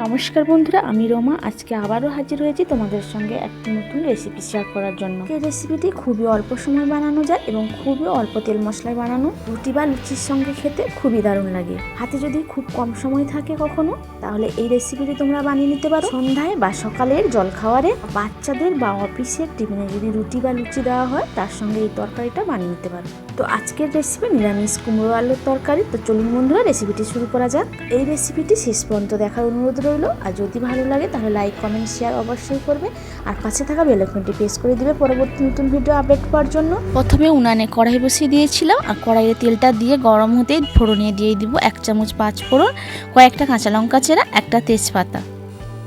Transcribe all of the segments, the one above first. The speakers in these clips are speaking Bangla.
নমস্কার বন্ধুরা, আমি রোমা। আজকে আবারও হাজির হয়েছি তোমাদের সঙ্গে একটি নতুন রেসিপি শেয়ার করার জন্য। এই রেসিপিটি খুবই অল্প সময় বানানো যায় এবং খুবই অল্প তেল মশলায় বানানো। রুটি বা লুচির সঙ্গে খেতে খুবই দারুণ লাগে। হাতে যদি খুব কম সময় থাকে কখনো, তাহলে এই রেসিপিটি তোমরা বানিয়ে নিতে পারো। সন্ধ্যায় বা সকালের জলখাবারে, বাচ্চাদের বা অফিসের টিফিনে যদি রুটি বা লুচি দেওয়া হয়, তার সঙ্গে এই তরকারিটা বানিয়ে নিতে পারো। তো আজকের রেসিপি নিরামিষ কুমড়ো আলুর তরকারি। তো চলুন বন্ধুরা, রেসিপিটি শুরু করা যাক। এই রেসিপিটি শেষ পর্যন্ত দেখার অনুরোধ রইল। আর যদি ভালো লাগে তাহলে লাইক, কমেন্ট, শেয়ার অবশ্যই করবে। আর পাশে থাকা বেল আইকনটি প্রেস করে দিবে পরবর্তী নতুন ভিডিও আপডেট পাওয়ার জন্য। প্রথমে উনানে কড়াই বসিয়ে দিয়েছিলাম, আর কড়াইয়ে তেলটা দিয়ে গরম হতেই ফোড়নে দিয়ে দিব 1 চামচ 5 ফোড়ন, কয়েকটা কাঁচা লঙ্কা চেরা, একটা তেজপাতা,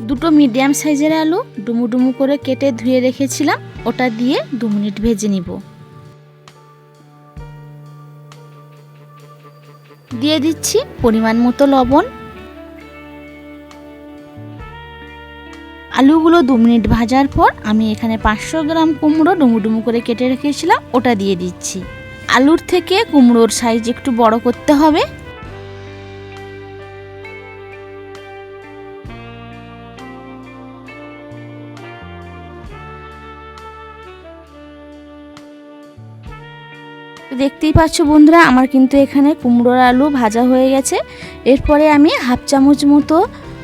দুটো মিডিয়াম সাইজের আলু ডুমু ডুমু করে কেটে ধুয়ে রেখেছিলাম, ওটা দিয়ে 2 মিনিট ভেজে নিব। দিয়ে দিচ্ছি পরিমাণ মতো লবণ। আলুগুলো 2 মিনিট ভাজার পর আমি এখানে 500 গ্রাম কুমড়ো ডুমু ডুমু করে কেটে রেখেছিলাম, ওটা দিয়ে দিচ্ছি। আলুর থেকে কুমড়োর সাইজ একটু বড় করতে হবে। দেখতেই পাচ্ছ বন্ধুরা, আমার কিন্তু এখানে কুমড়োর আলু ভাজা হয়ে গেছে। এরপরে আমি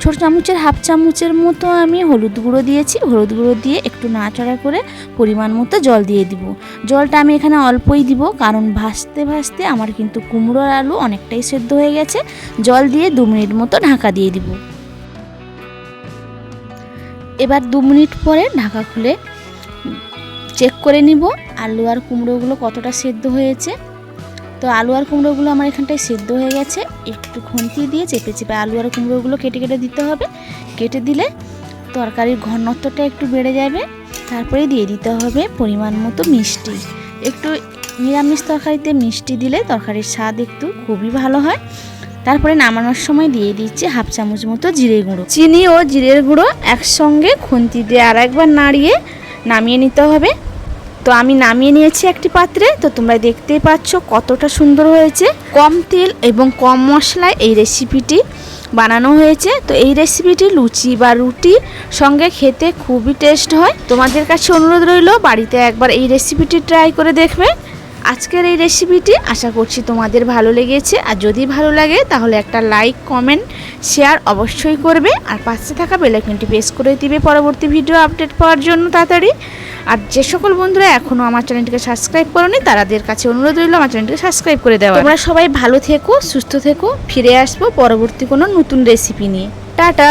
ছোট চামচের হাফ চামচের মতো আমি হলুদ গুঁড়ো দিয়েছি। হলুদ গুঁড়ো দিয়ে একটু নাড়াচাড়া করে পরিমাণ মতো জল দিয়ে দিব। জলটা আমি এখানে অল্পই দিব, কারণ ভাজতে ভাজতে আমার কিন্তু কুমড়োর আলু অনেকটাই সেদ্ধ হয়ে গেছে। জল দিয়ে 2 মিনিট মতো ঢাকা দিয়ে দিব। এবার 2 মিনিট পরে ঢাকা খুলে চেক করে নিব আলু আর কুমড়োগুলো কতটা সেদ্ধ হয়েছে। তো আলু আর কুমড়োগুলো আমার এখানটায় সেদ্ধ হয়ে গেছে। একটু খুন্তি দিয়ে চেপে চেপে আলু আর কুমড়োগুলো কেটে কেটে দিতে হবে। কেটে দিলে তরকারির ঘনত্বটা একটু বেড়ে যাবে। তারপরে দিয়ে দিতে হবে পরিমাণ মতো মিষ্টি। একটু নিরামিষ তরকারিতে মিষ্টি দিলে তরকারির স্বাদ একটু খুবই ভালো হয়। তারপরে নামানোর সময় দিয়ে দিচ্ছি হাফ চামচ মতো জিরে গুঁড়ো। চিনি ও জিরের গুঁড়ো একসঙ্গে খুন্তি দিয়ে আর একবার নাড়িয়ে নামিয়ে নিতে হবে। তো আমি নামিয়ে নিয়েছি একটি পাত্রে। তো তোমরা দেখতেই পাচ্ছ কতটা সুন্দর হয়েছে। কম তেল এবং কম মশলায় এই রেসিপিটি বানানো হয়েছে। তো এই রেসিপিটি লুচি বা রুটির সঙ্গে খেতে খুবই টেস্ট হয়। তোমাদের কাছে অনুরোধ রইল, বাড়িতে একবার এই রেসিপিটি ট্রাই করে দেখবে। আজকের এই রেসিপিটি আশা করছি তোমাদের ভালো লেগেছে। আর যদি ভালো লাগে তাহলে একটা লাইক, কমেন্ট, শেয়ার অবশ্যই করবে। আর পাশে থাকা বেল আইকনটি প্রেস করে দিবে পরবর্তী ভিডিও আপডেট পাওয়ার জন্য তাড়াতাড়ি। আর যে সকল বন্ধুরা এখনও আমার চ্যানেলটিকে সাবস্ক্রাইব করোনি, তাদের কাছে অনুরোধ রইল আমার চ্যানেলটিকে সাবস্ক্রাইব করে দেওয়া। তোমরা সবাই ভালো থেকো, সুস্থ থেকো। ফিরে আসবো পরবর্তী কোনো নতুন রেসিপি নিয়ে। টাটা।